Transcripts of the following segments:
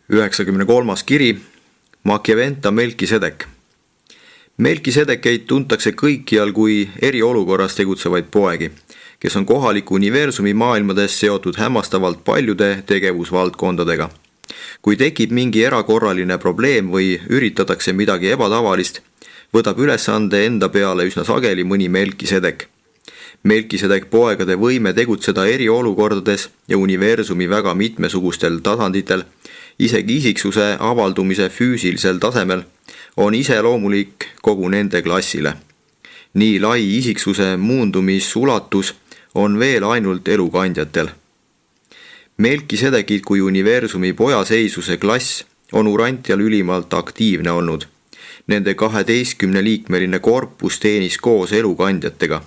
93. kiri Machiaventa Melkisedek. Melkisedekeid tuntakse kõikjal kui eriolukorras tegutsevaid poegi, kes on kohaliku universumi maailmades seotud hämmastavalt paljude tegevusvaldkondadega. Kui tekib mingi erakorraline probleem või üritatakse midagi ebatavalist, võtab ülesande enda peale üsna sageli mõni Melkisedek. Melkisedek poegade võime tegutseda eriolukordades ja universumi väga mitmesugustel tasanditel, isegi isiksuse avaldumise füüsilisel tasemel, on iseloomulik kogu nende klassile. Nii lai isiksuse muundumisulatus on veel ainult elukandjatel. Melkisedekid kui universumi pojaseisuse klass on Urantial ülimalt aktiivne olnud. Nende 12-liikmeline korpus teenis koos elukandjatega.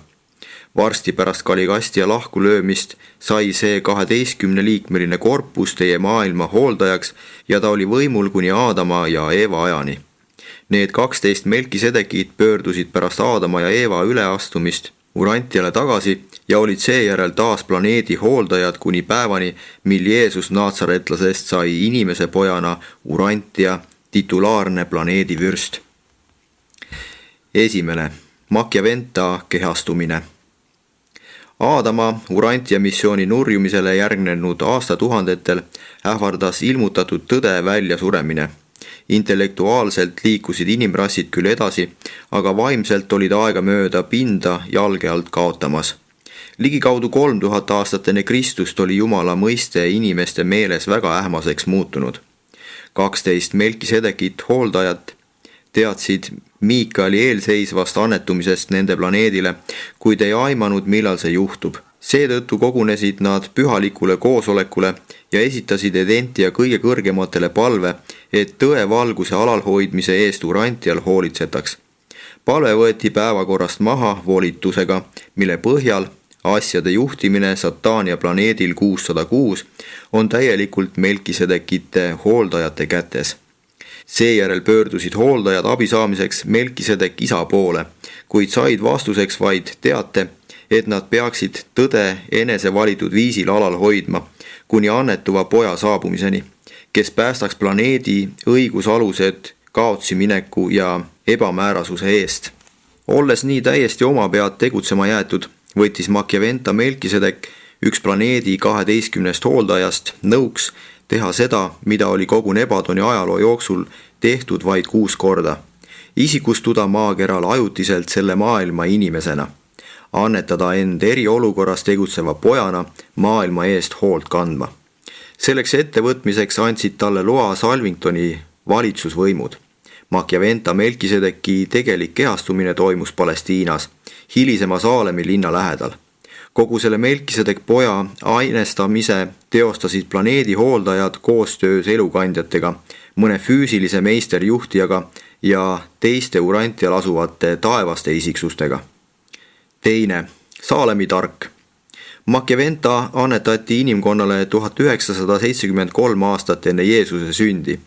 Varsti pärast Kaligastja lahkulöömist sai see 12-liikmeline korpus teie maailma hooldajaks ja ta oli võimul kuni Aadama ja Eeva ajani. Need 12 Melkisedekid pöördusid pärast Aadama ja Eeva üleastumist Urantiale tagasi ja olid seejärel taas planeedi hooldajad kuni päevani, mil Jeesus Naatsaretlasest sai inimese pojana Urantia titulaarne planeedivürst. Esimene, Machiaventa kehastumine. Aadama Urantia missiooni nurjumisele järgnenud aastatuhandetel ähvardas ilmutatud tõde väljasuremine. Intellektuaalselt liikusid inimrassid küll edasi, aga vaimselt olid aegamööda pinda jalge alt kaotamas. Ligikaudu 3000 aastat enne Kristust oli Jumala mõiste inimeste meeles väga ähmaseks muutunud. 12 Melkisedekit hooldajat teadsid Miikaeli eelseisvast annetumisest nende planeedile, kuid ei aimanud, millal see juhtub. Seetõttu kogunesid nad pühalikule koosolekule ja esitasid Edentia kõige kõrgematele palve, et tõe valguse alalhoidmise eest Urantial hoolitsetaks. Palve võeti päevakorrast maha volitusega, mille põhjal asjade juhtimine Satania planeedil 606 on täielikult Melkisedekite hooldajate kätes. Seejärel pöördusid hooldajad abi saamiseks Melkisedek isa poole, kuid said vastuseks vaid teate, et nad peaksid tõde enese valitud viisil alal hoidma kuni annetuva poja saabumiseni, kes päästaks planeedi õigusalused kaotsi mineku ja ebamäärasuse eest. Olles nii täiesti oma pead tegutsema jäetud, võttis Machiaventa Melkisedek üks planeedi 12 hooldajast nõuks teha seda, mida oli kogu Nebadoni ajaloo jooksul tehtud vaid 6 korda. Isikustuda maakeral ajutiselt selle maailma inimesena. Annetada end eriolukorras tegutseva pojana maailma eest hoolt kandma. Selleks ettevõtmiseks andsid talle loa Salvingtoni valitsusvõimud. Machiaventa Melkisedeki tegelik kehastumine toimus Palestiinas, hilisema Saalemi linna lähedal. Kogu selle Melkisedek poja ainestamise teostasid planeedi hooldajad koostöös elukandjatega, mõne füüsilise meisterjuhtijaga ja teiste Urantial asuvate taevaste isiksustega. Teine, Saalemi tark. Machiaventa annetati inimkonnale 1973 aastat enne Jeesuse sündi.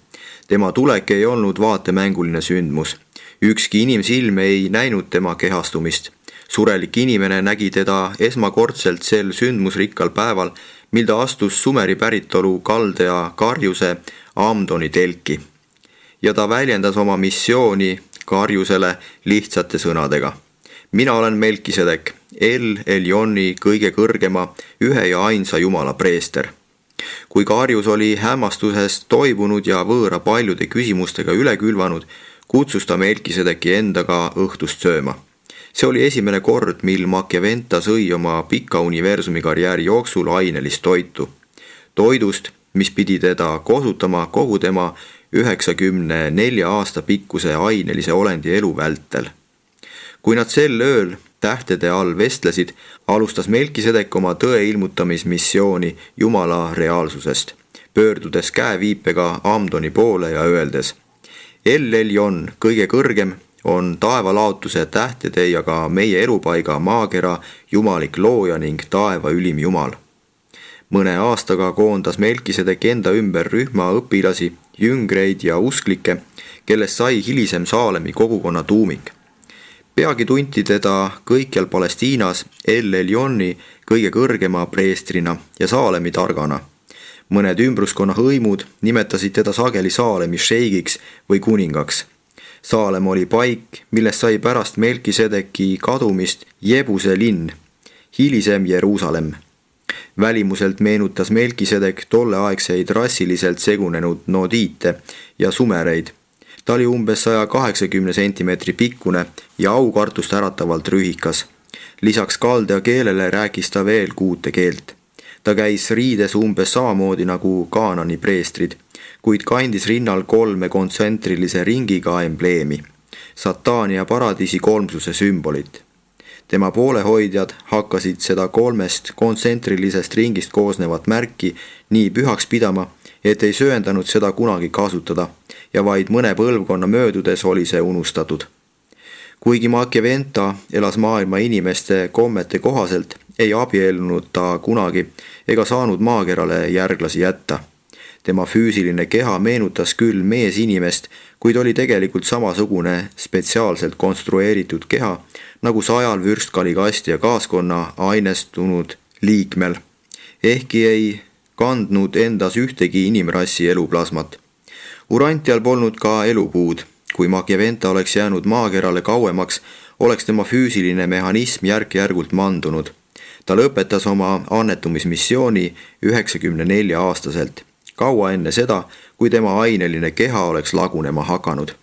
Tema tulek ei olnud vaatemänguline sündmus. Ükski inimsilm ei näinud tema kehastumist. Surelik inimene nägi teda esmakordselt sel sündmusrikkal päeval, mil ta astus Sumeri päritolu Kaldea karjuse Amdoni telki. Ja ta väljendas oma missiooni karjusele lihtsate sõnadega. Mina olen Melkisedek, El Elioni kõige kõrgema ühe ja ainsa Jumala preester. Kui karjus oli hämmastusest toibunud ja võõra paljude küsimustega üle külvanud, kutsus ta Melkisedeki endaga õhtust sööma. See oli esimene kord, mil Machiaventa sõi oma pika universumi karjääri jooksul ainelist toitu. Toidust, mis pidi teda kosutama kogu tema 94 aasta pikkuse ainelise olendi elu vältel. Kui nad sel ööl tähtede all vestlesid, alustas Melkisedek oma tõe ilmutamismissiooni Jumala reaalsusest, pöördudes käeviipega Amdoni poole ja öeldes: El Elion, kõige kõrgem, on taevalaotuse tähtede ja ka meie elupaiga maakera jumalik looja ning taeva ülim jumal. Mõne aastaga koondas Melkisedek enda ümber rühma õpilasi, jüngreid ja usklikke, kellest sai hilisem Saalemi kogukonna tuumik. Peagi tunti teda kõikjal Palestiinas El Elioni kõige kõrgema preestrina ja Saalemi targana. mõned ümbruskonna hõimud nimetasid teda sageli Saalemi šeigiks või kuningaks. Saalem oli paik, millest sai pärast Melkisedeki kadumist Jebuse linn, hilisem Jeruusalemm. Välimuselt meenutas Melkisedek tolleaegseid rassiliselt segunenud nodiite ja sumereid. Ta oli umbes 180 sentimeetri pikkune ja aukartust äratavalt rühikas. Lisaks kaldea keelele rääkis ta veel 6 keelt. Ta käis riides umbes samamoodi nagu Kaanani preestrid, kuid kandis rinnal 3 kontsentrilise ringiga embleemi, sataani ja paradiisi kolmsuse sümbolit. Tema poolehoidjad hakkasid seda 3 kontsentrilisest ringist koosnevat märki nii pühaks pidama, et ei sööndanud seda kunagi kasutada ja vaid mõne põlvkonna möödudes oli see unustatud. Kuigi Machiaventa elas maailma inimeste kommete kohaselt, ei abiellunud ta kunagi ega saanud maakerale järglasi jätta. Tema füüsiline keha meenutas küll meesinimest, kuid oli tegelikult samasugune spetsiaalselt konstrueeritud keha, nagu sajal vürstkalikasti ja kaaskonna ainestunud liikmel, ehkki ei kandnud endas ühtegi inimrassi eluplasmat. Urantial polnud ka elupuud. Kui Machiaventa oleks jäänud maakerale kauemaks, oleks tema füüsiline mehhanism järk-järgult mandunud. Ta lõpetas oma annetumismissiooni 94-aastaselt, kaua enne seda, kui tema aineline keha oleks lagunema hakanud.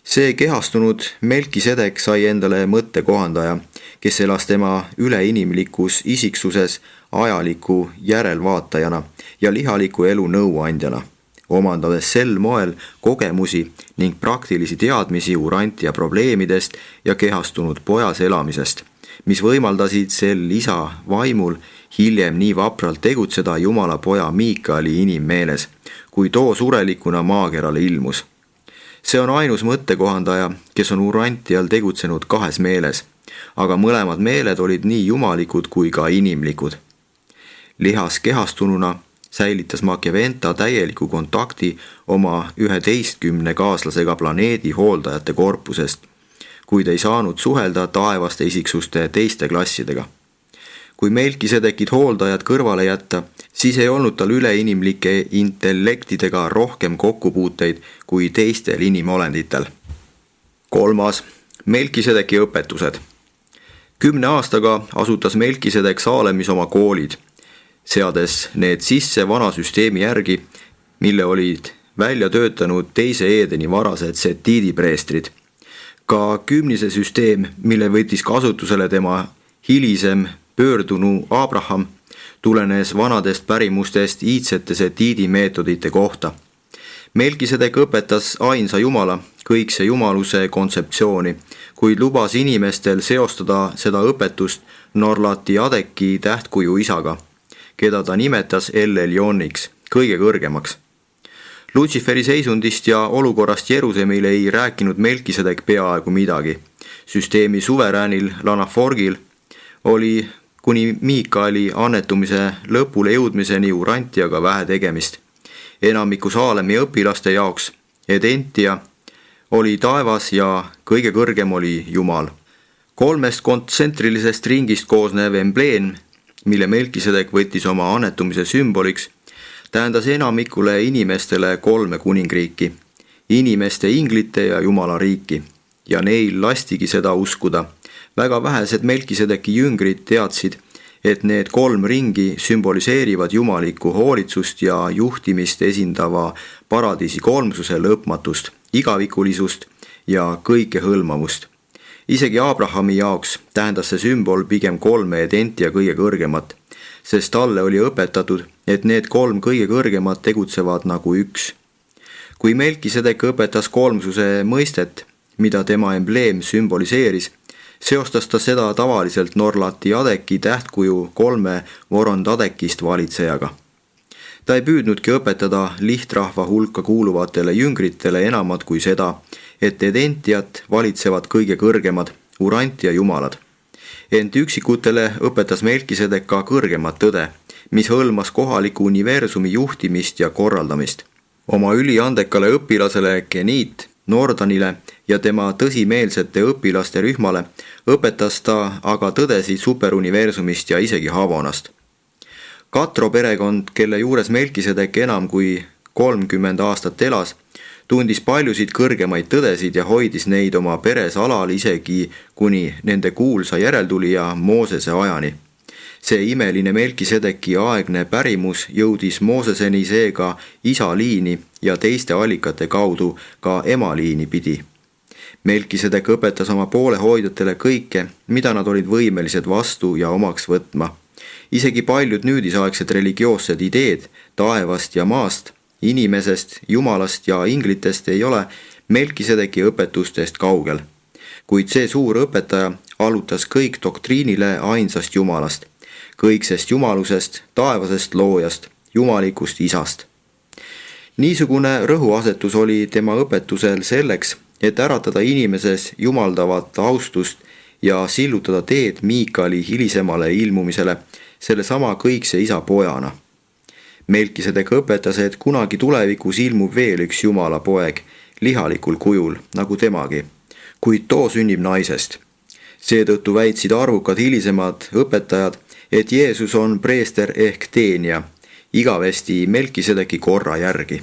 See kehastunud Melkisedek sai endale mõttekohandaja, kes elas tema üleinimlikus isiksuses ajaliku järelvaatajana ja lihaliku elu nõuandjana, omandades sel moel kogemusi ning praktilisi teadmisi Urantia probleemidest ja kehastunud pojas elamisest, mis võimaldasid sel isa vaimul hiljem nii vapralt tegutseda Jumala poja Miikali inimmeeles, kui too surelikuna maakerale ilmus. See on ainus mõttekohandaja, kes on Urantial tegutsenud 2 meeles, aga mõlemad meeled olid nii jumalikud kui ka inimlikud. Lihas kehastununa säilitas Machiaventa täieliku kontakti oma 11 kaaslasega planeedi hooldajate korpusest, kuid ei saanud suhelda taevaste isiksuste teiste klassidega. Kui Melkisedekid hooldajad kõrvale jätta, siis ei olnud tal üleinimlike intellektidega rohkem kokkupuuteid kui teistel inimolenditel. 3. Melkisedeki õpetused. 10 aastaga asutas Melkisedek Saalemis oma koolid, seades need sisse vana süsteemi järgi, mille olid välja töötanud teise Eedeni varased setiidi preestrid. Ka kümnise süsteem, mille võttis kasutusele tema hilisem pöördunu Abraham, tulenes vanadest pärimustest iidsete setiidi meetodite kohta. Melkisedek õpetas ainsa Jumala, kõikse jumaluse kontseptsiooni, kuid lubas inimestel seostada seda õpetust Norlatiadeki tähtkuju isaga, keda ta nimetas El Elioniks, kõige kõrgemaks. Lutsiferi seisundist ja olukorrast Jeruusalemil ei rääkinud Melkisedek peaaegu midagi. Süsteemi suveräänil Lanaforgil oli kuni Miikali annetumise lõpule jõudmiseni Urantiaga vähe tegemist. Enamiku Saalemi õpilaste jaoks Edentia oli taevas ja kõige kõrgem oli Jumal. 3 kontsentrilisest ringist koosnev embleem, mille Melkisedek võttis oma annetumise sümboliks, tähendas enamikule inimestele 3 kuningriiki, inimeste, inglite ja Jumala riiki, ja neil lastigi seda uskuda. Väga vähesed Melkisedeki jüngrid teadsid, et need 3 ringi sümboliseerivad jumalikku hoolitsust ja juhtimist esindava paradiisi kolmsuse lõpmatust, igavikulisust ja kõikehõlmavust. Isegi Abrahami jaoks tähendas see sümbol pigem 3 Edentia kõige kõrgemat, sest talle oli õpetatud, et need 3 kõige kõrgemat tegutsevad nagu üks. Kui Melkisedek õpetas kolmsuse mõistet, mida tema embleem sümboliseeris, seostas ta seda tavaliselt Norlatiadeki tähtkuju 3 Vorondadekist valitsejaga. Ta ei püüdnudki õpetada lihtrahva hulka kuuluvatele jüngritele enamat kui seda, et Edentiat valitsevad kõige kõrgemad, Urantia jumalad. Ent üksikutele õpetas Melkisedek ka kõrgemat tõde, mis hõlmas kohaliku universumi juhtimist ja korraldamist. Oma üliandekale õpilasele Geniit Nordanile ja tema tõsimeelsete õpilaste rühmale õpetas ta aga tõdesid superuniversumist ja isegi Havonast. Katro perekond, kelle juures Melkisedek enam kui 30 aastat elas, tundis paljusid kõrgemaid tõdesid ja hoidis neid oma peres alal isegi kuni nende kuulsa järeltulija Moosese ajani. See imeline Melkisedeki aegne pärimus jõudis Mooseseni seega isa liini ja teiste allikate kaudu ka ema liini pidi. Melkisedek õpetas oma poolehoidjatele kõike, mida nad olid võimelised vastu ja omaks võtma. Isegi paljud nüüdisaegsed religioossed ideed taevast ja maast, inimesest, jumalast ja inglitest ei ole Melkisedeki õpetustest kaugel. Kuid see suur õpetaja allutas kõik doktriinile ainsast jumalast, kõiksest jumalusest, taevasest loojast, jumalikust isast. Niisugune rõhuasetus oli tema õpetusel selleks, et äratada inimeses jumaldavat austust ja sillutada teed Miikali hilisemale ilmumisele sellesama kõikse isa pojana. Melkisedek õpetas, et kunagi tulevikus ilmub veel üks jumala poeg lihalikul kujul, nagu temagi, kuid too sünnib naisest. Seetõttu väitsid arvukad hilisemad õpetajad, et Jeesus on preester ehk teenija, igavesti Melkisedeki korra järgi.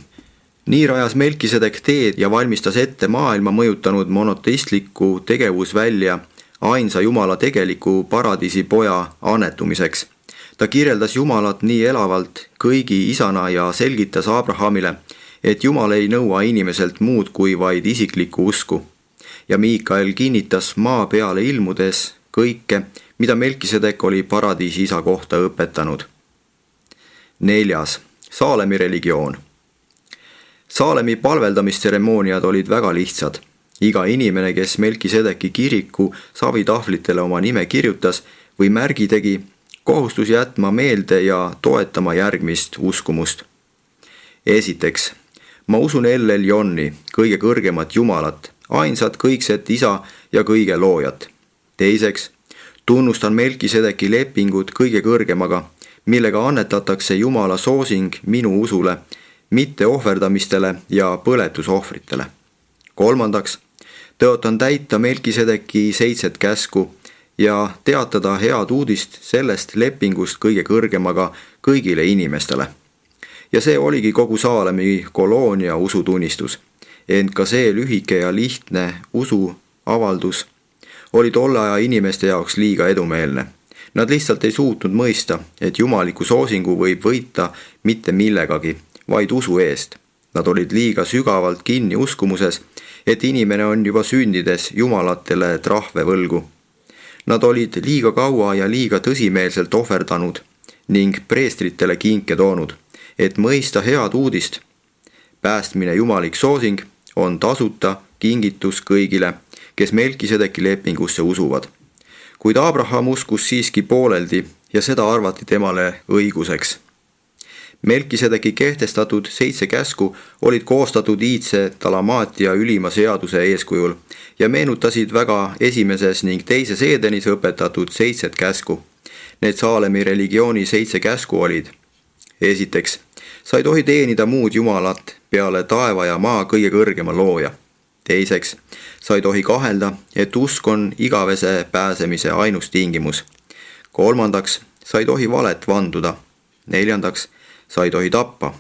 Nii rajas Melkisedek teed ja valmistas ette maailma mõjutanud monoteistliku tegevusvälja ainsa jumala tegeliku paradiisi poja annetumiseks. Ta kirjeldas Jumalat nii elavalt kõigi isana ja selgitas Abrahamile, et Jumal ei nõua inimeselt muud kui vaid isiklikku usku. Ja Miikael kinnitas maa peale ilmudes kõike, mida Melkisedek oli paradiisi isa kohta õpetanud. 4. Saalemi religioon. Saalemi palveldamistseremooniad olid väga lihtsad. Iga inimene, kes Melkisedeki kiriku savitahvlitele oma nime kirjutas või märgi tegi, kohustus jätma meelde ja toetama järgmist uskumust. Esiteks, ma usun El Elioni, kõige kõrgemat jumalat, ainsat kõikset isa ja kõige loojat. Teiseks, tunnustan Melkisedeki lepingut kõige kõrgemaga, millega annetatakse Jumala soosing minu usule, mitte ohverdamistele ja põletusohvritele. Kolmandaks, tõotan täita Melkisedeki 7 käsku ja teatada head uudist sellest lepingust kõige kõrgemaga kõigile inimestele. Ja see oligi kogu Saalemi koloonia usutunnistus. Ent ka see lühike ja lihtne usuavaldus oli tolle aja inimeste jaoks liiga edumeelne. Nad lihtsalt ei suutnud mõista, et jumaliku soosingu võib võita mitte millegagi, vaid usu eest. Nad olid liiga sügavalt kinni uskumuses, et inimene on juba sündides jumalatele trahve võlgu. Nad olid liiga kaua ja liiga tõsimeelselt ohverdanud ning preestritele kinke toonud, et mõista head uudist. Päästmine jumalik soosing on tasuta kingitus kõigile, kes Melkisedeki lepingusse usuvad. Kuid Abraham uskus siiski pooleldi ja seda arvati temale õiguseks. Melkisedeki kehtestatud 7 käsku olid koostatud iidse Talamaatia ülima seaduse eeskujul ja meenutasid väga esimeses ning teises Edenis õpetatud 7 käsku. Need Saalemi religiooni 7 käsku olid. Esiteks, sa ei tohi teenida muud jumalat peale taeva ja maa kõige kõrgema looja. Teiseks, sa ei tohi kahelda, et usk on igavese pääsemise ainus tingimus. Kolmandaks, sa ei tohi valet vanduda. Neljandaks, sa ei tohi tappa.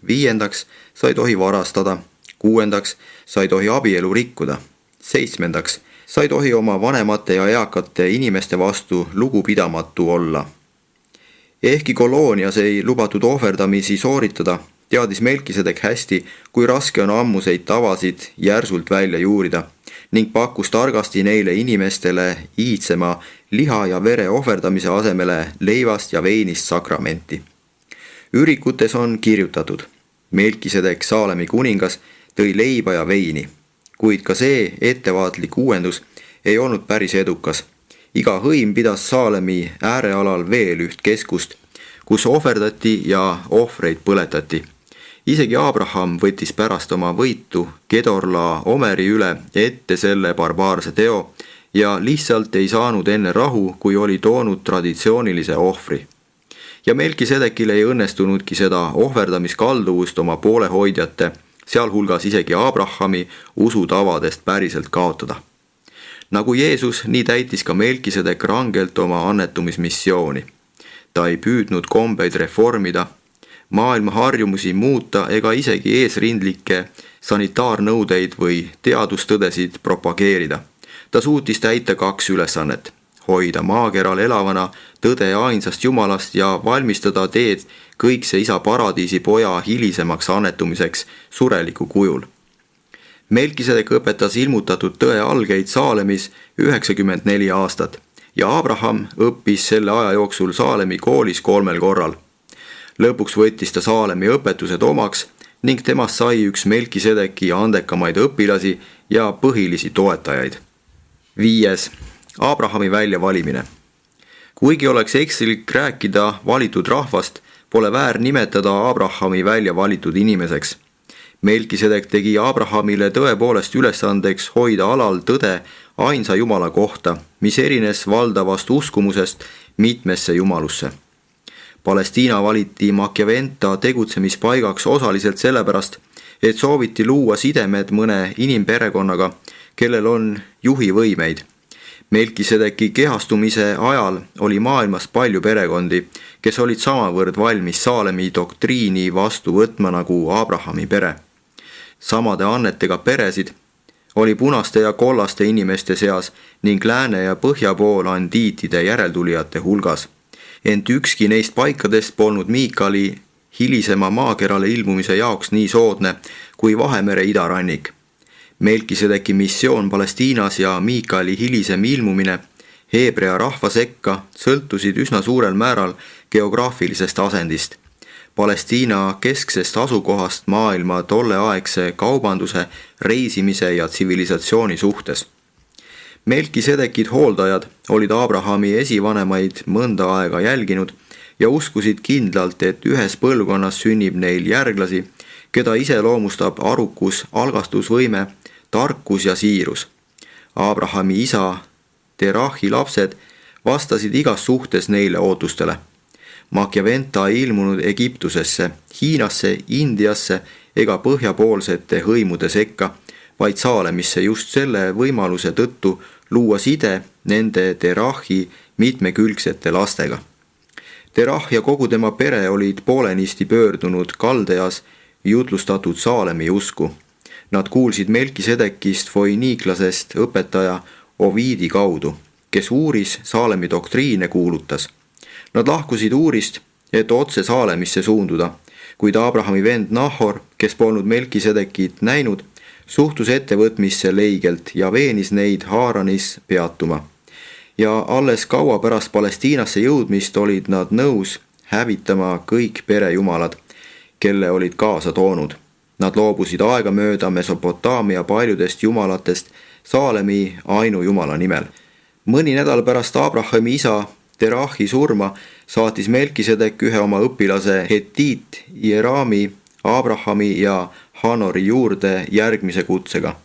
Viiendaks, sa ei tohi varastada. Kuuendaks, sa ei tohi abielu rikkuda. Seitsmendaks, sa ei tohi oma vanemate ja eakate inimeste vastu lugupidamatu olla. Ehkki koloonias ei lubatud ohverdamisi sooritada, teadis Melkisedek hästi, kui raske on ammuseid tavasid järsult välja juurida ning pakkus targasti neile inimestele iidsema liha ja vere ohverdamise asemele leivast ja veinist sakramenti. Ürikutes on kirjutatud, Melkisedek Saalemi kuningas tõi leiba ja veini, kuid ka see ettevaatlik uuendus ei olnud päris edukas. Iga hõim pidas Saalemi äärealal veel üht keskust, kus ohverdati ja ohvreid põletati. Isegi Abraham võttis pärast oma võitu Kedorla Omeri üle ette selle barbaarse teo ja lihtsalt ei saanud enne rahu, kui oli toonud traditsioonilise ohvri. Ja Melkisedekil ei õnnestunudki seda ohverdamiskalduvust oma poolehoidjate, sealhulgas isegi Abrahami usutavadest päriselt kaotada. Nagu Jeesus, nii täitis ka Melkisedek rangelt oma annetumismissiooni. ta ei püüdnud kombeid reformida, maailma harjumusi muuta ega isegi eesrindlikke sanitaarnõudeid või teadustõdesid propageerida. Ta suutis täita 2 ülesannet: hoida maakeral elavana tõde ainsast Jumalast ja valmistada teed kõikse Isa paradiisi poja hilisemaks annetumiseks sureliku kujul. Melkisedek õpetas ilmutatud tõe algeid Saalemis 94 aastat ja Abraham õppis selle aja jooksul Saalemi koolis 3 korral. Lõpuks võttis ta Saalemi õpetused omaks ning temast sai üks Melkisedeki andekamaid õpilasi ja põhilisi toetajaid. 5. Abrahami väljavalimine. Kuigi oleks eksilik rääkida valitud rahvast, pole väär nimetada Abrahami välja valitud inimeseks. Melkisedek tegi Abrahamile tõepoolest ülesandeks hoida alal tõde ainsa Jumala kohta, mis erines valdavast uskumusest mitmesse jumalusse. Palestiina valiti Machiaventa tegutsemispaigaks osaliselt sellepärast, et sooviti luua sidemed mõne inimperekonnaga, kellel on juhivõimeid. Melkisedeki kehastumise ajal oli maailmas palju perekondi, kes olid samavõrd valmis Saalemi doktriini vastu võtma nagu Abrahami pere. Samade annetega peresid oli punaste ja kollaste inimeste seas ning lääne ja põhja pool andiitide järeltulijate hulgas. Ent ükski neist paikadest polnud Miikali hilisema maakerale ilmumise jaoks nii soodne kui Vahemere idarannik. Melkisedeki missioon Palestiinas ja Miikali hilisem ilmumine Heebrea rahva sekka sõltusid üsna suurel määral geograafilisest asendist. Palestiina kesksest asukohast maailma tolleaegse kaubanduse, reisimise ja tsivilisatsiooni suhtes. Melkisedekid hooldajad olid Abrahami esivanemaid mõnda aega jälginud ja uskusid kindlalt, et ühes põlvkonnas sünnib neil järglasi, keda iseloomustab arukus, algastusvõime, tarkus ja siirus. Abrahami isa Terahi lapsed vastasid igas suhtes neile ootustele. Machiaventa ei ilmunud Egiptusesse, Hiinasse, Indiasse ega põhjapoolsete hõimude sekka, vaid Saalemisse just selle võimaluse tõttu luua side nende Terahi mitmekülgsete lastega. Terah ja kogu tema pere olid poolenisti pöördunud Kaldeas jutlustatud Saalemi usku. Nad kuulsid Melkisedekist foiniiklasest õpetaja Oviidi kaudu, kes uuris Saalemi doktriine kuulutas. Nad lahkusid Uurist, et otse Saalemisse suunduda, kuid Abrahami vend Nahor, kes polnud Melkisedekit näinud, suhtus ettevõtmisse leigelt ja veenis neid Haaranis peatuma. Ja alles kaua pärast Palestiinasse jõudmist olid nad nõus hävitama kõik perejumalad, kelle olid kaasa toonud. Nad loobusid aegamööda Mesopotaamia paljudest jumalatest Saalemi ainujumala nimel. Mõni nädal pärast Abrahami isa Terahi surma saatis Melkisedek ühe oma õpilase Hetiit Jerami Abrahami ja Hanori juurde järgmise kutsega.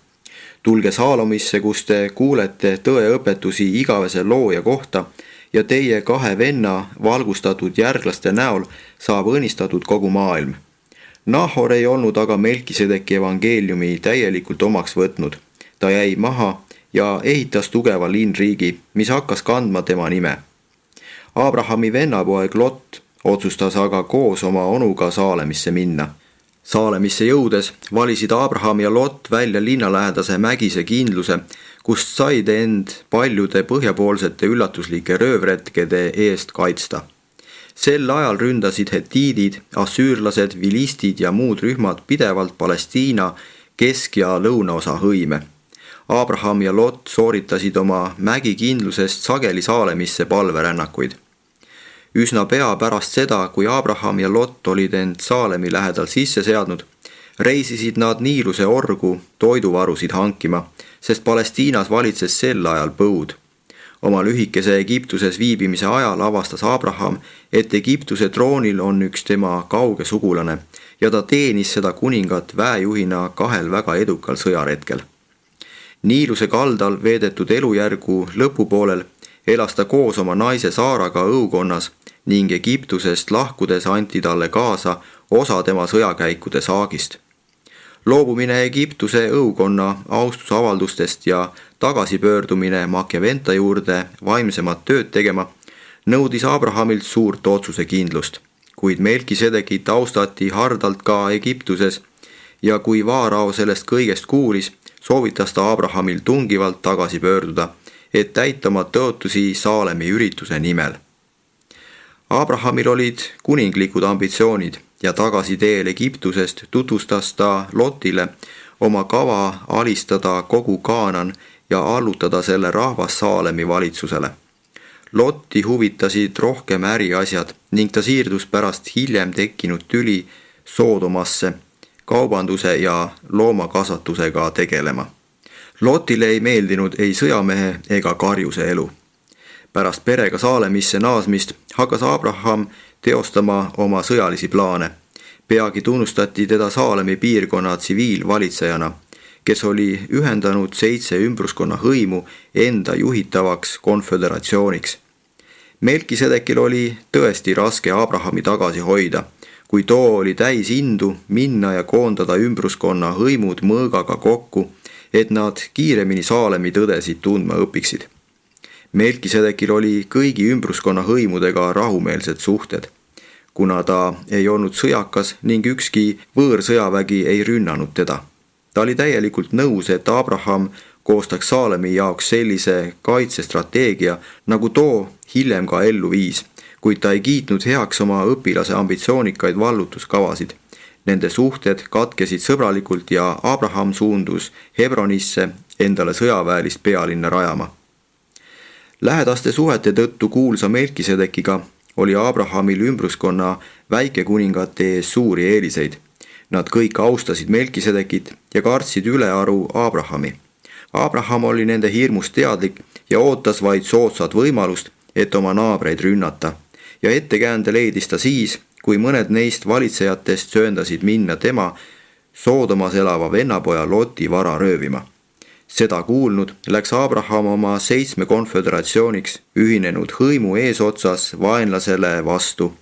Tulge Saalomisse, kus te kuulete tõeõpetusi igavese looja kohta ja teie 2 venna valgustatud järglaste näol saab õnnistatud kogu maailm. Nahor ei olnud aga Melkisedeki evangeeliumi täielikult omaks võtnud. Ta jäi maha ja ehitas tugeva linnriigi, mis hakkas kandma tema nime. Abrahami vennapoeg Lot otsustas aga koos oma onuga Saalemisse minna. Saalemisse jõudes valisid Abraham ja Lot välja linnalähedase mägise kindluse, kust said end paljude põhjapoolsete üllatuslike röövretkede eest kaitsta. Sel ajal ründasid hetiidid, assüürlased, vilistid ja muud rühmad pidevalt Palestiina kesk- ja lõunaosa hõime. Abraham ja Lot sooritasid oma mägikindlusest sageli Saalemisse palverännakuid. Üsna pea pärast seda, kui Abraham ja Lot olid end Saalemi lähedal sisse seadnud, reisisid nad Niiluse orgu toiduvarusid hankima, sest Palestiinas valitses sel ajal põud. Oma lühikese Egiptuses viibimise ajal avastas Abraham, et Egiptuse troonil on üks tema kauge sugulane ja ta teenis seda kuningat väejuhina 2 väga edukal sõjaretkel. Niiluse kaldal veedetud elujärgu lõpupoolel elas ta koos oma naise Saaraga õukonnas ning Egiptusest lahkudes anti talle kaasa osa tema sõjakäikude saagist. Loobumine Egiptuse õukonna austusavaldustest ja tagasipöördumine Machiaventa juurde vaimsemat tööd tegema nõudis Abrahamilt suurt otsusekindlust, kuid Melkisedekit austati hardalt ka Egiptuses ja kui Vaarao sellest kõigest kuulis, soovitas ta Abrahamil tungivalt tagasi pöörduda, et täita oma tõotusi Saalemi ürituse nimel. Abrahamil olid kuninglikud ambitsioonid ja tagasiteel Egiptusest tutvustas ta Lotile oma kava alistada kogu Kaanaan ja allutada selle rahvas Saalemi valitsusele. Lotti huvitasid rohkem äriasjad ning ta siirdus pärast hiljem tekkinud tüli Soodomasse kaubanduse ja loomakasvatusega tegelema. Lotile ei meeldinud ei sõjamehe ega karjuse elu. Pärast perega Saalemisse naasmist hakkas Abraham teostama oma sõjalisi plaane. Peagi tunnustati teda Saalemi piirkonna tsiviilvalitsejana, kes oli ühendanud 7 ümbruskonna hõimu enda juhitavaks konföderatsiooniks. Melkisedekil oli tõesti raske Abrahami tagasi hoida, kui too oli täis indu minna ja koondada ümbruskonna hõimud mõõgaga kokku, et nad kiiremini Saalemi tõdesid tundma õpiksid. Melkisedekil oli kõigi ümbruskonna hõimudega rahumeelsed suhted, kuna ta ei olnud sõjakas ning ükski võõrsõjavägi ei rünnanud teda. Ta oli täielikult nõus, et Abraham koostaks Saalemi jaoks sellise kaitsestrateegia, nagu too hiljem ka ellu viis, kuid ta ei kiitnud heaks oma õpilase ambitsioonikaid vallutuskavasid. Nende suhted katkesid sõbralikult ja Abraham suundus Hebronisse endale sõjaväelist pealinna rajama. Lähedaste suhete tõttu kuulsa Melkisedekiga oli Abrahamil ümbruskonna väikekuningate ees suuri eeliseid. Nad kõik austasid Melkisedekit ja kartsid ülearu Abrahami. Abraham oli nende hirmust teadlik ja ootas vaid soodsat võimalust, et oma naabreid rünnata. Ja ettekäände leidis ta siis, kui mõned neist valitsejatest sööndasid minna tema Soodomas elava vennapoja Loti vara röövima. Seda kuulnud läks Abraham oma 7 konföderatsiooniks ühinenud hõimu eesotsas vaenlasele vastu.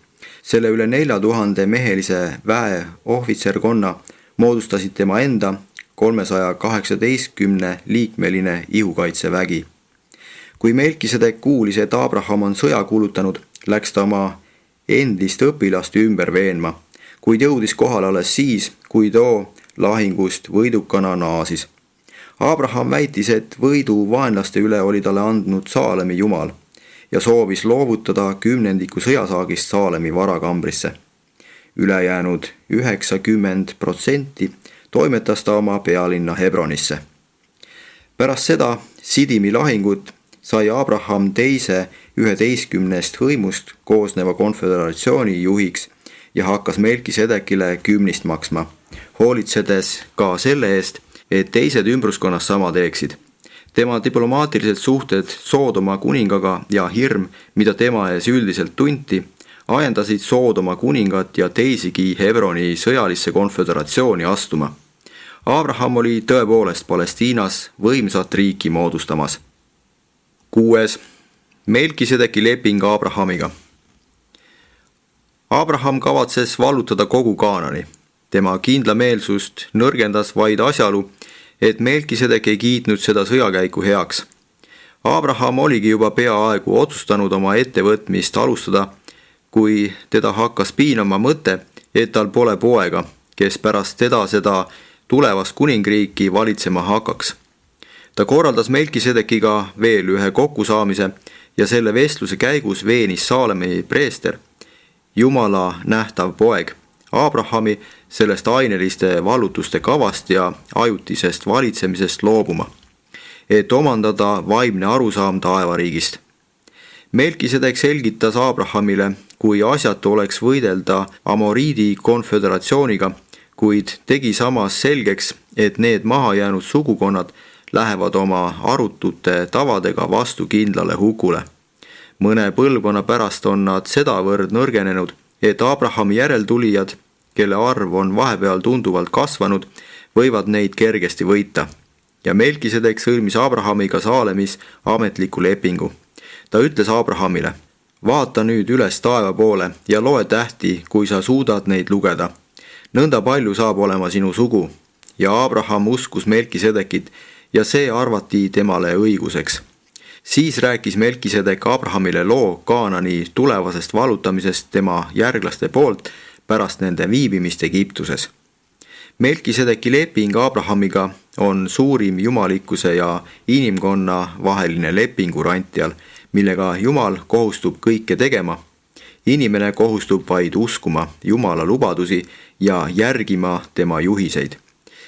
Selle üle 4000 mehelise väeohvitserkonna moodustasid tema enda 318 liikmeline ihukaitsevägi. Kui Melkisedek kuulis, et Abraham on sõja kuulutanud, läks ta oma endist õpilast ümber veenma, kuid jõudis kohale alles siis, kui too lahingust võidukana naasis. Abraham väitis, et võidu vaenlaste üle oli talle andnud Saalemi jumal ja soovis loovutada 10% sõjasaagist Saalemi varakambrisse. Ülejäänud 90% toimetas ta oma pealinna Hebronisse. Pärast seda Sidimi lahingut sai Abraham teise 11 hõimust koosneva konföderatsiooni juhiks ja hakkas Melkisedekile kümnist maksma, hoolitsedes ka selle eest, et teised ümbruskonnas sama teeksid. Tema diplomaatilised suhted Soodoma kuningaga ja hirm, mida tema ees üldiselt tunti, ajendasid Soodoma kuningat ja teisigi Hebroni sõjalisse konföderatsiooni astuma. Abraham oli tõepoolest Palestiinas võimsat riiki moodustamas. 6. Melkisedeki leping Abrahamiga. Abraham kavatses vallutada kogu Kaanani. Tema kindlameelsust nõrgendas vaid asjaolu, et Melkisedek ei kiitnud seda sõjakäiku heaks. Abraham oligi juba peaaegu otsustanud oma ettevõtmist alustada, kui teda hakkas piinama mõte, et tal pole poega, kes pärast seda tulevast kuningriiki valitsema hakkaks. Ta korraldas Melkisedekiga veel ühe kokkusaamise ja selle vestluse käigus veenis Saalemi preester, Jumala nähtav poeg, Abrahami sellest aineliste vallutuste kavast ja ajutisest valitsemisest loobuma, et omandada vaimne arusaam taevariigist. Melkisedek selgitas Abrahamile, kui asjatu oleks võidelda Amoriidi konföderatsiooniga, kuid tegi samas selgeks, et need mahajäänud sugukonnad lähevad oma arutute tavadega vastu kindlale hukule. Mõne põlvkonna pärast on nad sedavõrd nõrgenenud, et Abrahami järeltulijad, kelle arv on vahepeal tunduvalt kasvanud, võivad neid kergesti võita. Ja Melkisedek sõlmis Abrahamiga Saalemis ametliku lepingu. Ta ütles Abrahamile, vaata nüüd üles taeva poole ja loe tähti, kui sa suudad neid lugeda. Nõnda palju saab olema sinu sugu. Ja Abraham uskus Melkisedekit ja see arvati temale õiguseks. Siis rääkis Melkisedek Abrahamile loo Kaanani tulevasest vallutamisest tema järglaste poolt pärast nende viibimist Egiptuses. Melkisedeki leping Abrahamiga on suurim jumalikkuse ja inimkonna vaheline leping Urantial, millega Jumal kohustub kõike tegema. Inimene kohustub vaid uskuma Jumala lubadusi ja järgima tema juhiseid.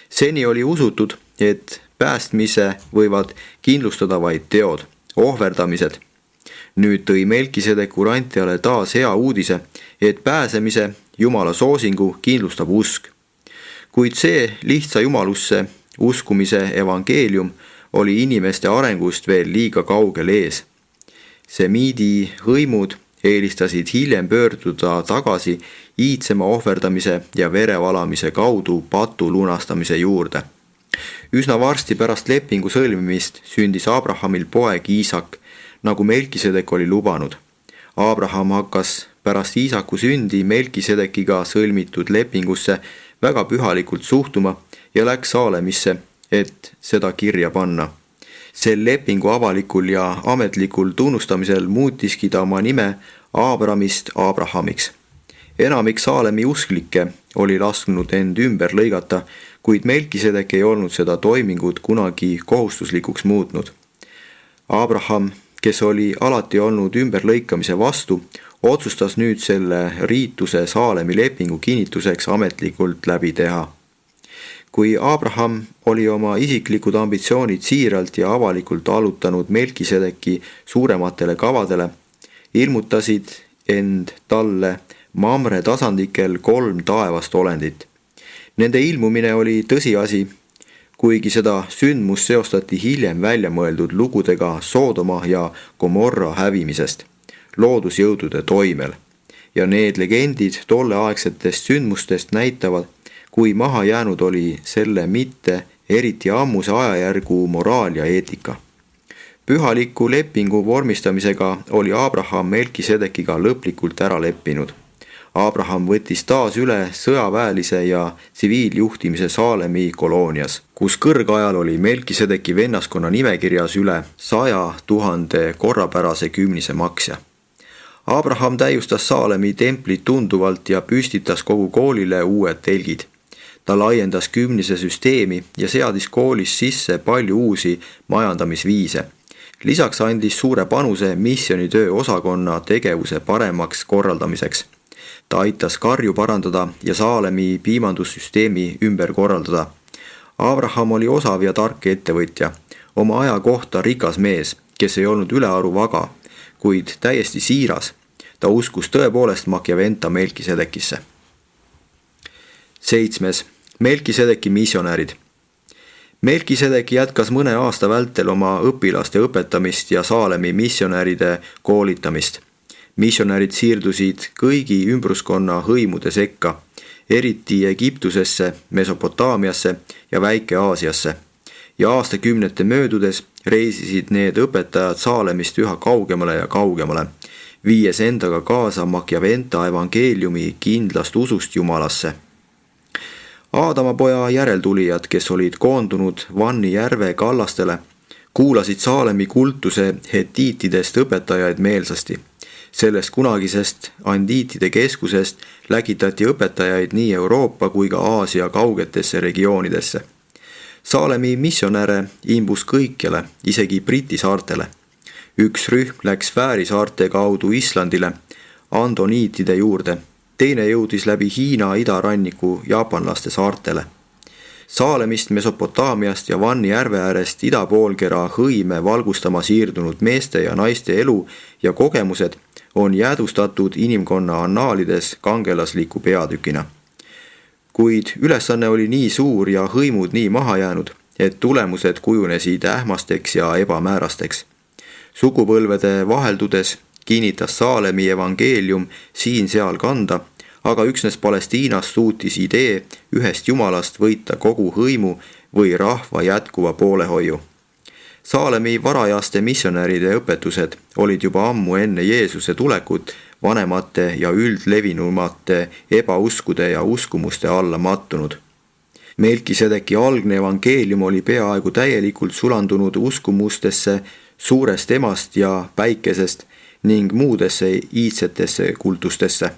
Seni oli usutud, et päästmise võivad kindlustada vaid teod, ohverdamised. Nüüd tõi Melkisedek Urantiale taas hea uudise, et pääsemise Jumala soosingu kindlustab usk. Kuid see lihtsa jumalusse uskumise evangeelium oli inimeste arengust veel liiga kaugel ees. Semiidi hõimud eelistasid hiljem pöörduda tagasi iidsema ohverdamise ja verevalamise kaudu patu lunastamise juurde. Üsna varsti pärast lepingu sõlmimist sündis Abrahamil poeg Iisak, nagu Melkisedek oli lubanud. Abraham hakkas pärast Iisaku sündi Melkisedekiga sõlmitud lepingusse väga pühalikult suhtuma ja läks Saalemisse, et seda kirja panna. Sel lepingu avalikul ja ametlikul tunnustamisel muutiski ta oma nime Abramist Abrahamiks. Enamik Saalemi usklikke oli lasknud end ümber lõigata, kuid Melkisedek ei olnud seda toimingut kunagi kohustuslikuks muutnud. Abraham, kes oli alati olnud ümberlõikamise vastu, otsustas nüüd selle riituse Saalemi lepingu kinnituseks ametlikult läbi teha. Kui Abraham oli oma isiklikud ambitsioonid siiralt ja avalikult allutanud Melkisedeki suurematele kavadele, ilmutasid end talle Mamre tasandikel 3 taevast olendit. Nende ilmumine oli tõsiasi, kuigi seda sündmust seostati hiljem välja mõeldud lugudega Soodoma ja Gomorra hävimisest, loodusjõudude toimel. Ja need legendid tolleaegsetest sündmustest näitavad, kui maha jäänud oli selle mitte eriti ammuse ajajärgu moraal ja eetika. Pühaliku lepingu vormistamisega oli Abraham Melkisedekiga lõplikult ära leppinud. Abraham võttis taas üle sõjaväelise ja tsiviiljuhtimise Saalemi koloonias, kus kõrgajal oli Melkisedeki vennaskonna nimekirjas üle 100 000 korrapärase kümnise maksja. Abraham täiustas Saalemi templit tunduvalt ja püstitas kogu koolile uued telgid. Ta laiendas kümnise süsteemi ja seadis koolis sisse palju uusi majandamisviise. Lisaks andis suure panuse missionitöö osakonna tegevuse paremaks korraldamiseks. Ta aitas karju parandada ja Saalemi piimandussüsteemi ümber korraldada. Abraham oli osav ja tark ettevõtja, oma aja kohta rikas mees, kes ei olnud ülearu vaga, kuid täiesti siiras. Ta uskus tõepoolest Machiaventa Melkisedekisse. 7. Melkisedeki missionärid. Melkisedek jätkas mõne aasta vältel oma õpilaste õpetamist ja Saalemi missionäride koolitamist. Missionärid siirdusid kõigi ümbruskonna hõimude sekka, eriti Egiptusesse, Mesopotaamiasse ja Väike-Aasiasse. Ja aastakümnete möödudes reisisid need õpetajad Saalemist üha kaugemale ja kaugemale, viies endaga kaasa Machiaventa evangeeliumi kindlast usust Jumalasse. Aadama poja järeltulijad, kes olid koondunud Vanni järve kallastele, kuulasid Saalemi kultuse hetiitidest õpetajaid meelsasti. Sellest kunagisest andiitide keskusest lägitati õpetajaid nii Euroopa kui ka Aasia kaugetesse regioonidesse. Saalemi missionäre imbus kõikjale, isegi Briti saartele. Üks rühm läks Fääri saarte kaudu Islandile, andoniitide juurde, teine jõudis läbi Hiina idaranniku jaapanlaste saartele. Saalemist, Mesopotaamiast ja Vanni järve äärest idapoolkera hõime valgustama siirdunud meeste ja naiste elu ja kogemused on jäädustatud inimkonna annaalides kangelasliku peatükina. Kuid ülesanne oli nii suur ja hõimud nii maha jäänud, et tulemused kujunesid ähmasteks ja ebamäärasteks. Sugupõlvede vaheldudes kinnitas Saalemi evangeelium siin-seal kanda, aga üksnes Palestiinas suutis idee ühest Jumalast võita kogu hõimu või rahva jätkuva poolehoiu. Saalemi varajaste missionäride õpetused olid juba ammu enne Jeesuse tulekut vanemate ja üldlevinumate ebauskude ja uskumuste alla mattunud. Melkisedeki algne evangeelium oli peaaegu täielikult sulandunud uskumustesse suurest emast ja päikesest ning muudesse iidsetesse kultustesse.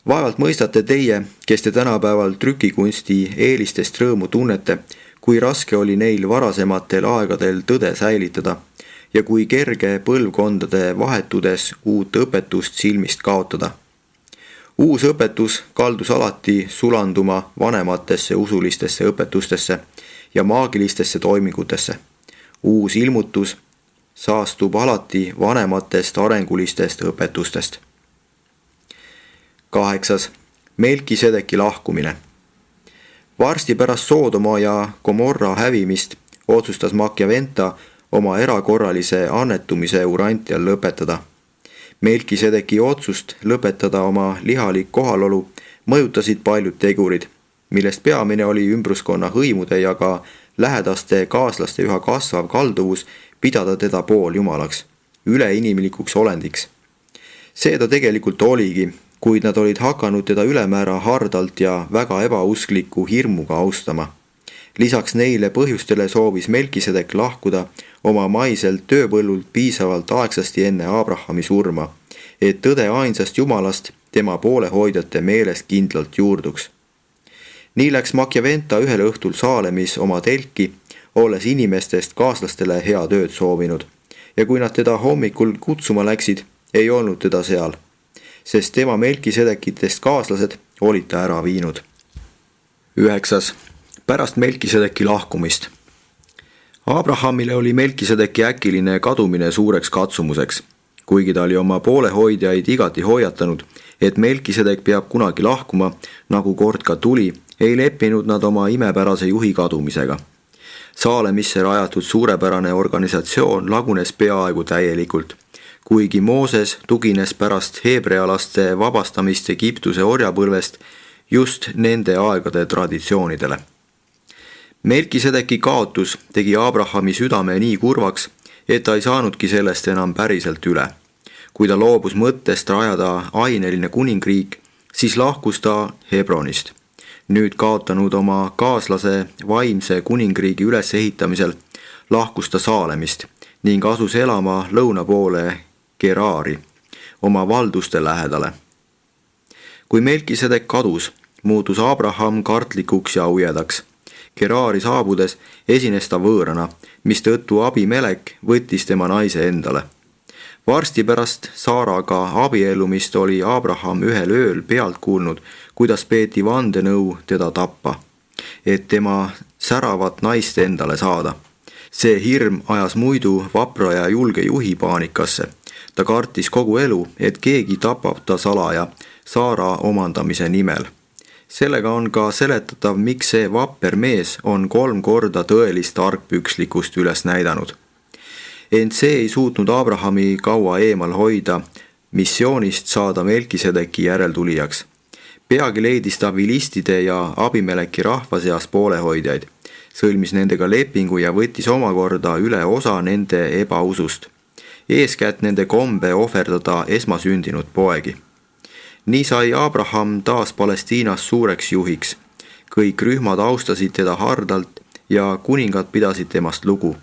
Vaevalt mõistate teie, kes te tänapäeval trükikunsti eelistest rõõmu tunnete, kui raske oli neil varasematel aegadel tõde säilitada ja kui kerge põlvkondade vahetudes uut õpetust silmist kaotada. Uus õpetus kaldus alati sulanduma vanematesse usulistesse õpetustesse ja maagilistesse toimingutesse. Uus ilmutus saastub alati vanematest arengulistest õpetustest. 8. Melkisedeki lahkumine. Varsti pärast Soodoma ja Gomorra hävimist otsustas Machiaventa oma erakorralise annetumise Urantial lõpetada. Melkisedeki otsust lõpetada oma lihalik kohalolu mõjutasid paljud tegurid, millest peamine oli ümbruskonna hõimude ja ka lähedaste kaaslaste üha kasvav kalduvus pidada teda pooljumalaks, üleinimlikuks olendiks. See ta tegelikult oligi, kuid nad olid hakanud teda ülemäära hardalt ja väga ebauskliku hirmuga austama. Lisaks neile põhjustele soovis Melkisedek lahkuda oma maiselt tööpõllult piisavalt aegsasti enne Abrahami surma, et tõde ainsast jumalast tema poolehoidjate meelest kindlalt juurduks. Nii läks Machiaventa ühel õhtul Saalemis oma telki, olles inimestest kaaslastele hea tööd soovinud, ja kui nad teda hommikul kutsuma läksid, ei olnud teda seal, sest tema Melkisedekitest kaaslased olid ta ära viinud. 9. Pärast Melkisedeki lahkumist. Abrahamile oli Melkisedeki äkiline kadumine suureks katsumuseks. Kuigi ta oli oma poolehoidjaid igati hoiatanud, et Melkisedek peab kunagi lahkuma, nagu kord ka tuli, ei leppinud nad oma imepärase juhi kadumisega. Saalemisse rajatud suurepärane organisatsioon lagunes peaaegu täielikult, kuigi Mooses tugines pärast heebrealaste vabastamist Egiptuse orjapõlvest just nende aegade traditsioonidele. Melkisedeki kaotus tegi Abrahami südame nii kurvaks, et ta ei saanudki sellest enam päriselt üle. Kui ta loobus mõttest rajada aineline kuningriik, siis lahkus ta Hebronist. Nüüd kaotanud oma kaaslase vaimse kuningriigi ülesehitamisel, lahkus ta Saalemist ning asus elama lõuna poole Geraari, oma valduste lähedale. Kui Melkisedek kadus, muutus Abraham kartlikuks ja ujedaks. Geraari saabudes esines ta võõrana, mistõttu Abimelek võttis tema naise endale. Varsti pärast Saaraga abiellumist oli Abraham ühel ööl pealt kuulnud, kuidas peeti vandenõu teda tappa, et tema säravat naist endale saada. See hirm ajas muidu vapra ja julge juhi paanikasse. Ta kartis kogu elu, et keegi tapab ta salaja Saara omandamise nimel. Sellega on ka seletatav, miks see vapper mees on 3 korda tõelist argpükslikkust üles näidanud. Ent see ei suutnud Abrahami kaua eemal hoida missioonist saada Melkisedeki järeltulijaks. Peagi leidis ta vilistide ja Abimeleki rahva seas poolehoidjaid, sõlmis nendega lepingu ja võttis omakorda üle osa nende ebausust. Eeskätt nende kombe ohverdada esmasündinud poegi. Nii sai Abraham taas Palestiinas suureks juhiks. Kõik rühmad austasid teda hardalt ja kuningad pidasid temast lugu.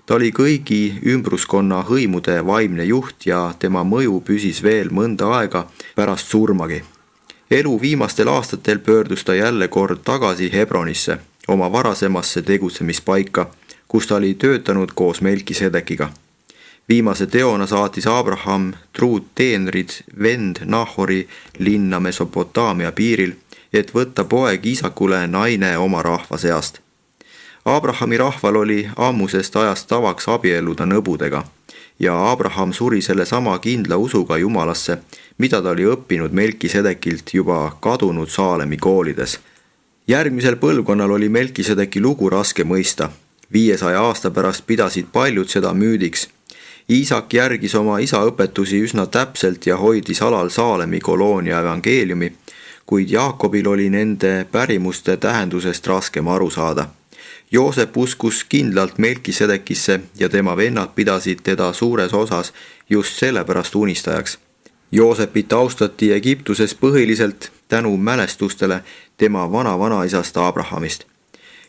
Ta oli kõigi ümbruskonna hõimude vaimne juht ja tema mõju püsis veel mõnda aega pärast surmagi. Elu viimastel aastatel pöördus ta jälle kord tagasi Hebronisse, oma varasemasse tegutsemispaika, kus ta oli töötanud koos Melkisedekiga. Viimase teona saatis Abraham truud teenrid vend Nahori linna Mesopotaamia piiril, et võtta poeg Iisakule naine oma rahva seast. Abrahami rahval oli ammusest ajast tavaks abielluda nõbudega ja Abraham suri selle sama kindla usuga Jumalasse, mida ta oli õppinud Melkisedekilt juba kadunud Saalemi koolides. Järgmisel põlvkonnal oli Melkisedeki lugu raske mõista. 500 aasta pärast pidasid paljud seda müüdiks. Iisak järgis oma isa õpetusi üsna täpselt ja hoidis alal Saalemi koloonia evangeeliumi, kuid Jaakobil oli nende pärimuste tähendusest raskem aru saada. Joosep uskus kindlalt Melkisedekisse ja tema vennad pidasid teda suures osas just sellepärast unistajaks. Joosepit austati Egiptuses põhiliselt tänu mälestustele tema vana-vanaisast Abrahamist.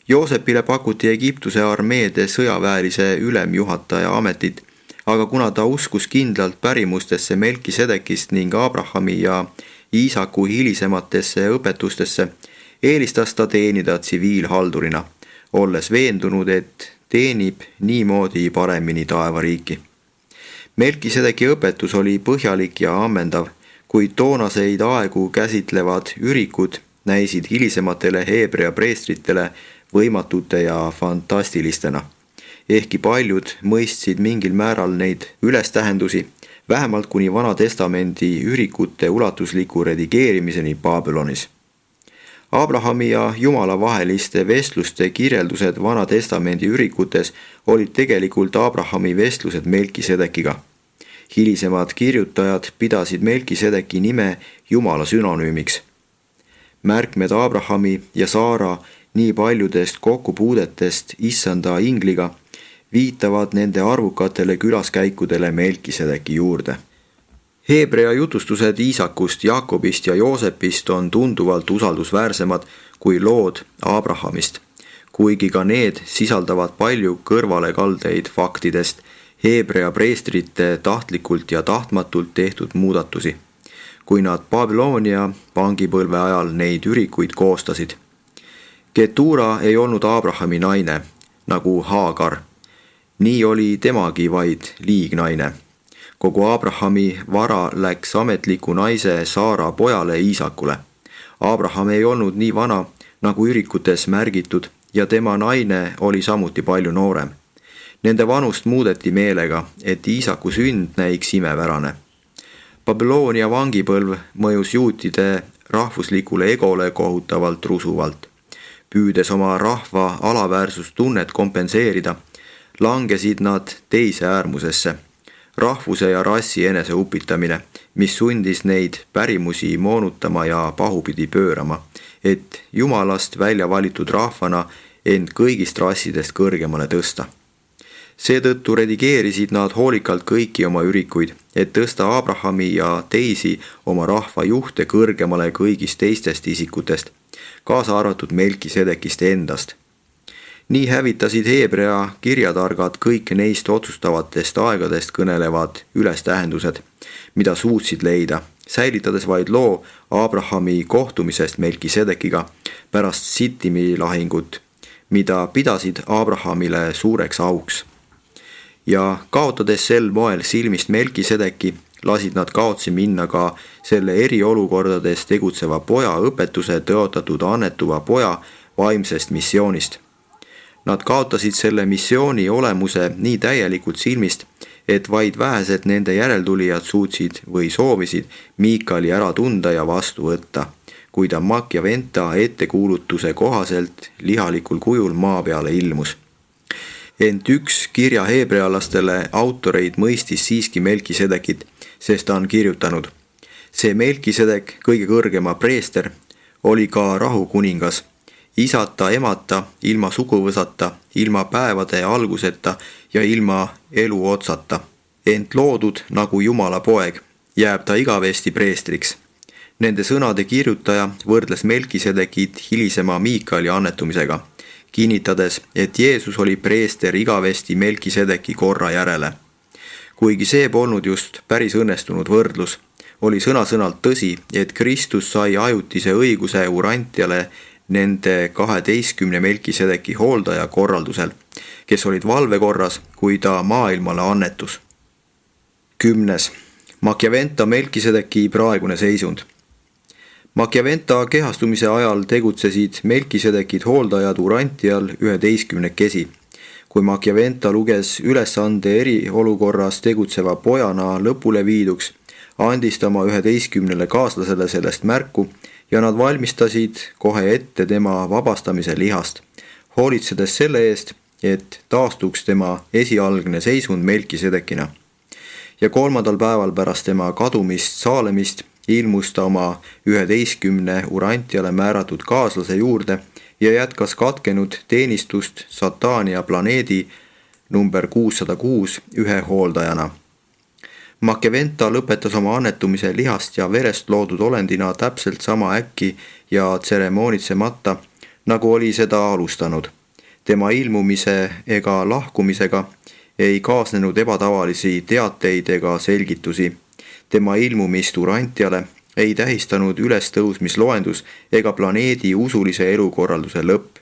Joosepile pakuti Egiptuse armeede sõjaväelise ülemjuhataja ametit, aga kuna ta uskus kindlalt pärimustesse Melkisedekist ning Abrahami ja Iisaku hilisematesse õpetustesse, eelistas ta teenida tsiviilhaldurina, olles veendunud, et teenib niimoodi paremini taevariiki. Melkisedeki õpetus oli põhjalik ja ammendav, kuid toonaseid aegu käsitlevad ürikud näisid hilisematele Heebrea preestritele võimatute ja fantastilistena. Ehkki paljud mõistsid mingil määral neid ülestähendusi, vähemalt kuni Vana Testamendi ürikute ulatusliku redigeerimiseni Baabilonis. Abrahami ja Jumala vaheliste vestluste kirjeldused Vana Testamendi ürikutes olid tegelikult Abrahami vestlused Melkisedekiga. Hilisemad kirjutajad pidasid Melkisedeki nime Jumala sünonüümiks. Märkmed Abrahami ja Saara nii paljudest kokkupuudetest issanda ingliga viitavad nende arvukatele külaskäikudele Melkisedeki juurde. Heebrea jutustused Iisakust, Jaakobist ja Joosepist on tunduvalt usaldusväärsemad kui lood Abrahamist, kuigi ka need sisaldavad palju kõrvalekaldeid faktidest, Heebrea preestrite tahtlikult ja tahtmatult tehtud muudatusi, kui nad Babylonia vangipõlve ajal neid ürikuid koostasid. Ketura ei olnud Abrahami naine, nagu Haagar. Nii oli temagi vaid liignaine. Kogu Abrahami vara läks ametliku naise Saara pojale Iisakule. Abraham ei olnud nii vana, nagu ürikutes märgitud, ja tema naine oli samuti palju noorem. Nende vanust muudeti meelega, et Iisaku sünd näiks imepärane. Babylonia vangipõlv mõjus juutide rahvuslikule egole kohutavalt rusuvalt. Püüdes oma rahva alaväärsustunnet kompenseerida, langesid nad teise äärmusesse, rahvuse ja rassi eneseupitamine, mis sundis neid pärimusi moonutama ja pahupidi pöörama, et Jumalast välja valitud rahvana end kõigist rassidest kõrgemale tõsta. Seetõttu redigeerisid nad hoolikalt kõiki oma ürikuid, et tõsta Abrahami ja teisi oma rahva juhte kõrgemale kõigist teistest isikutest, kaasa arvatud Melkisedekist endast. Nii hävitasid Heebrea kirjatargad kõik neist otsustavatest aegadest kõnelevad ülestähendused, mida suutsid leida, säilitades vaid loo Abrahami kohtumisest Melkisedekiga pärast Sittimi lahingut, mida pidasid Abrahamile suureks auks. Ja kaotades sel moel silmist Melkisedeki, lasid nad kaotsi minna ka selle eriolukordades tegutseva poja õpetuse tõotatud annetuva poja vaimsest missioonist. Nad kaotasid selle missiooni olemuse nii täielikult silmist, et vaid vähesed nende järeltulijad suutsid või soovisid Miikali ära tunda ja vastu võtta, kui ta Machiaventa ettekuulutuse kohaselt lihalikul kujul maa peale ilmus. Ent üks kirja heebrealastele autoreid mõistis siiski Melkisedekit, sest ta on kirjutanud: see Melkisedek, kõige kõrgema preester, oli ka rahukuningas, isata, emata, ilma suguvõsata, ilma päevade alguseta ja ilma elu otsata. Ent loodud nagu Jumala poeg, jääb ta igavesti preestriks. Nende sõnade kirjutaja võrdles Melkisedekit hilisema Miikali annetumisega, kinnitades, et Jeesus oli preester igavesti Melkisedeki korra järele. Kuigi see polnud just päris õnnestunud võrdlus, oli sõna-sõnalt tõsi, et Kristus sai ajutise õiguse Urantiale nende 12 Melkisedeki hooldaja korraldusel, kes olid valvekorras, kui ta maailmale annetus. 10. Machiaventa Melkisedeki praegune seisund. Machiaventa kehastumise ajal tegutsesid Melkisedekid hooldajad Urantial 11. Kui Machiaventa luges ülesande eriolukorras tegutseva pojana lõpule viiduks, andis ta oma 11 kaaslasele sellest märku ja nad valmistasid kohe ette tema vabastamise lihast, hoolitsedes selle eest, et taastuks tema esialgne seisund Melkisedekina. Ja 3. päeval pärast tema kadumist Saalemist ilmus ta oma 11 Urantiale määratud kaaslase juurde ja jätkas katkenud teenistust Satania planeedi number 606 ühe hooldajana. Machiaventa lõpetas oma annetumise lihast ja verest loodud olendina täpselt sama äkki ja tseremoonitsemata, nagu oli seda alustanud, tema ilmumise ega lahkumisega ei kaasnenud ebatavalisi teateid ega selgitusi. Tema ilmumist Urantiale ei tähistanud ülestõusmisloendus ega planeedi usulise elukorralduse lõpp.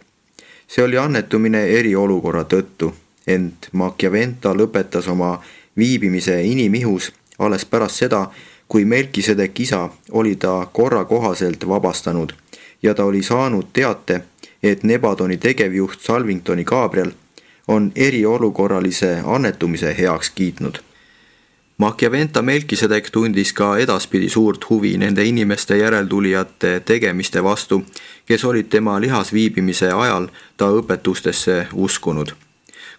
See oli annetumine eriolukorra tõttu, ent Machiaventa lõpetas oma viibimise inimihus alles pärast seda, kui Melkisedek isa oli ta korra kohaselt vabastanud ja ta oli saanud teate, et Nebadoni tegevjuht Salvingtoni Gabriel on eriolukorralise annetumise heaks kiitnud. Machiaventa Melkisedek tundis ka edaspidi suurt huvi nende inimeste järeltulijate tegemiste vastu, kes olid tema lihas viibimise ajal ta õpetustesse uskunud.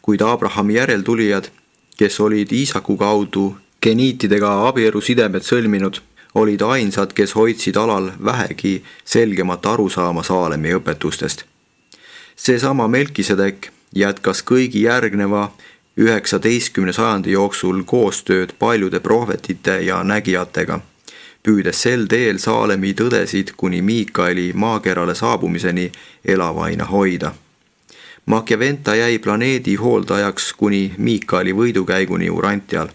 Kuid Abrahami järeltulijad, kes olid Iisaku kaudu geniitidega abielusidemed sõlminud, olid ainsad, kes hoidsid alal vähegi selgemat arusaama Saalemi õpetustest. Seesama Melkisedek jätkas kõigi järgneva 19. sajandi jooksul koostööd paljude prohvetite ja nägijatega, püüdes sel teel Saalemi tõdesid kuni Miikaeli maakerale saabumiseni elavaina hoida. Machiaventa jäi planeedi hooldajaks kuni Miikaeli võidukäiguni Urantial.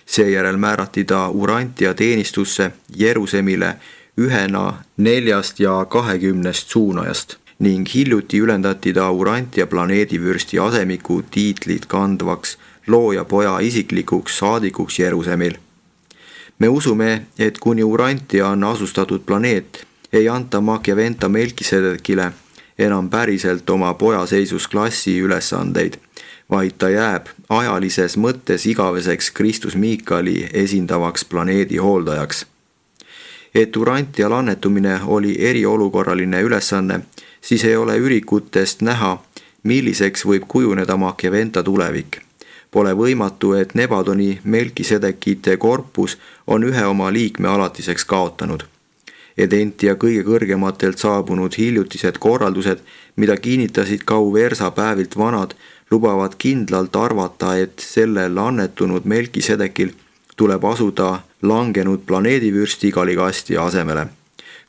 Seejärel määrati ta Urantia teenistusse Jeruusalemile ühena 4 ja 20 suunajast ning hiljuti ülendati ta Urantia planeedivürsti asemiku tiitlit kandvaks looja poja isiklikuks saadikuks Jeruusalemil. Me usume, et kuni Urantia on asustatud planeet, ei anta Machiaventa Melkisedekile enam päriselt oma pojaseisusklassi ülesandeid, vaid ta jääb ajalises mõttes igaveseks Kristus Miikaeli esindavaks planeedi hooldajaks. Et Urantial annetumine oli eriolukorraline ülesanne, siis ei ole ürikutest näha, milliseks võib kujuneda Machiaventa tulevik. Pole võimatu, et Nebadoni Melkisedekite korpus on ühe oma liikme alatiseks kaotanud. Edentia kõige kõrgematelt saabunud hiljutised korraldused, mida kinnitasid ka Uversa päevilt vanad, lubavad kindlalt arvata, et sellel annetunud Melkisedekil tuleb asuda langenud planeedivürsti Kaligasti asemele.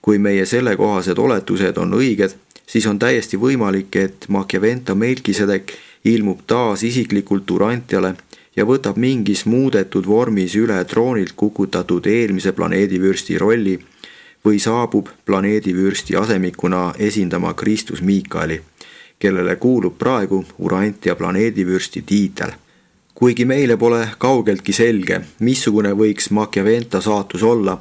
Kui meie sellekohased oletused on õiged, siis on täiesti võimalik, et Machiaventa Melkisedek ilmub taas isiklikult Urantiale ja võtab mingis muudetud vormis üle troonilt kukutatud eelmise planeedivürsti rolli või saabub planeedivürsti asemikuna esindama Kristus Miikaeli, kellele kuulub praegu Urantia planeedivürsti tiitel. Kuigi meile pole kaugeltki selge, missugune võiks Machiaventa saatus olla,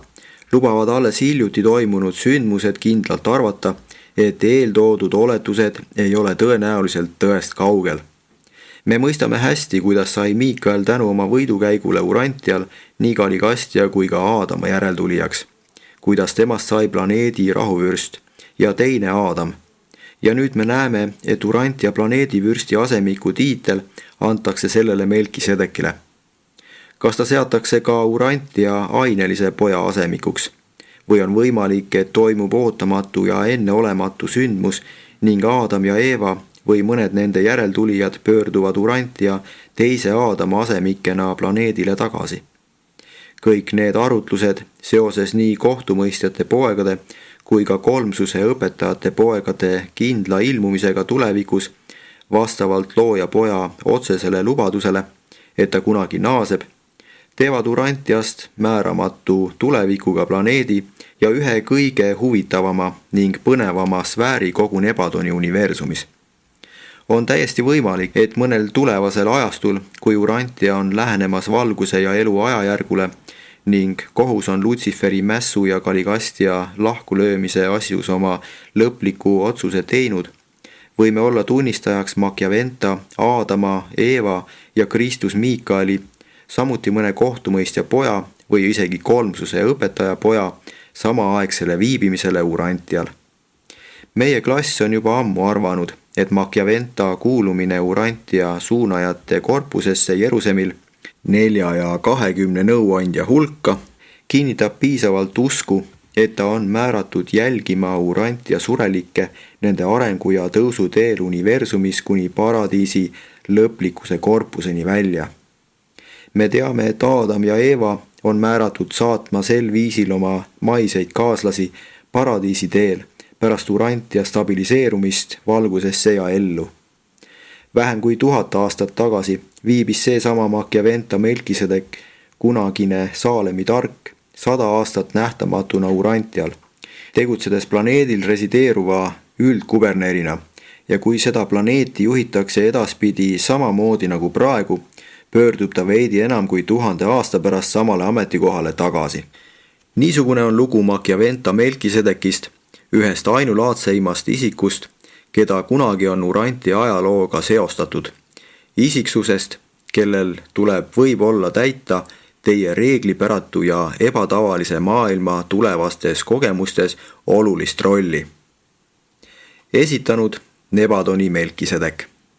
lubavad alles hiljuti toimunud sündmused kindlalt arvata, et eeltoodud oletused ei ole tõenäoliselt tõest kaugel. Me mõistame hästi, kuidas sai Miikael tänu oma võidukäigule Urantial nii Kaligastja kui ka Aadama järeltulijaks, kuidas temast sai planeedi rahuvürst ja teine Aadam. Ja nüüd me näeme, et Urantia planeedivürsti asemiku tiitel antakse sellele Melkisedekile. Kas ta seatakse ka Urantia ainelise poja asemikuks? Või on võimalik, et toimub ootamatu ja enneolematu sündmus ning Aadam ja Eeva või mõned nende järeltulijad pöörduvad Urantia teise Aadama asemikena planeedile tagasi? Kõik need arutlused seoses nii kohtumõistjate poegade kui ka kolmsuse õpetajate poegade kindla ilmumisega tulevikus vastavalt looja poja otsesele lubadusele, et ta kunagi naaseb, teevad Urantiast määramatu tulevikuga planeedi ja ühe kõige huvitavama ning põnevama sfääri kogu Nebadoni universumis. On täiesti võimalik, et mõnel tulevasel ajastul, kui Urantia on lähenemas valguse ja elu ajajärgule ning kohus on Lutsiferi mässu ja Kaligastja lahkulöömise asjus oma lõpliku otsuse teinud, võime olla tunnistajaks Machiaventa, Aadama, Eeva ja Kristus Miikaeli, samuti mõne kohtumõistja poja või isegi kolmsuse õpetaja poja samaaegsele viibimisele Urantial. Meie klass on juba ammu arvanud, et Machiaventa kuulumine Urantia suunajate korpusesse Jeruusalemil 4 ja 20 nõuandja hulka kinnitab piisavalt usku, et ta on määratud jälgima Urantia surelikke nende arengu ja tõusu teel universumis kuni paradiisi lõplikuse korpuseni välja. Me teame, et Aadam ja Eeva on määratud saatma sel viisil oma maiseid kaaslasi paradiisi teel pärast Urantia stabiliseerumist valgusesse ja ellu. Vähem kui 1000 aastat tagasi viibis seesama Machiaventa Melkisedek, kunagine Saalemi tark, 100 aastat nähtamatuna Urantial, tegutsedes planeedil resideeruva üldkubernerina, ja kui seda planeeti juhitakse edaspidi samamoodi nagu praegu, pöördub ta veidi enam kui 1000 aasta pärast samale ametikohale tagasi. Niisugune on lugu Machiaventa Melkisedekist, ühest ainulaadseimast isikust, keda kunagi on Uranti ajalooga seostatud. Isiksusest, kellel tuleb võib-olla täita teie reeglipäratu ja ebatavalise maailma tulevastes kogemustes olulist rolli. Esitanud Nebadoni Melkisedek.